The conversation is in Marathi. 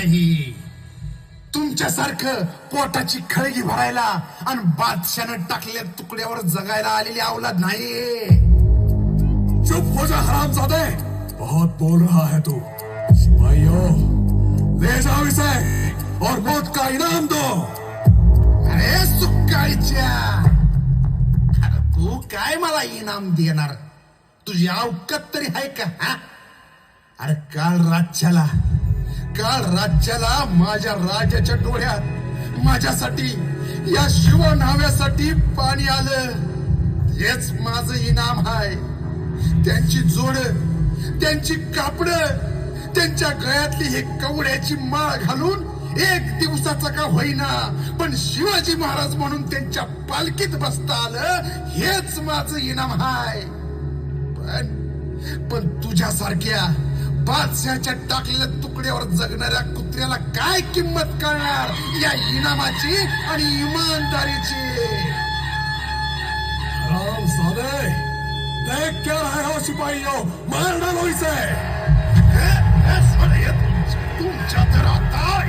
नाही. तुमच्यासारखं पोटाची खळगी भरायला आणि बादशानं टाकलेल्या तुकड्यावर जगायला आलेली औलाद नाही. चुप हो जा हरामजादे, बहुत बोल रहा है तू. सिपाहियों, ले जाओ इसे और मौत का इनाम दो. अरे सुकाळीच्या, अरे तू काय मला इनाम देणार? तुझी अवकात तरी आहे का? हा, अरे काल राज्याला माझ्या राजाच्या डोळ्यात माझ्यासाठी, या शिवनाव्यासाठी पाणी आलं. हेच माझं इनाम आहे. त्यांची जोड, त्यांची कापड, त्यांच्या गळ्यातली हे कवड्याची माळ घालून एक दिवसाचा का होईना पण शिवाजी महाराज म्हणून त्यांच्या पालखीत बसता आलं, हेच माझं इनाम आहे. पण तुझ्यासारख्या बादशाच्या टाकलेल्या तुकड्यावर जगणाऱ्या कुत्र्याला काय किंमत कळणार या इनामाची आणि इमानदारीची? हरामजादे, देख क्या रहे हो सिपाहियों, मार डालो इसे. तुमच्या तर आता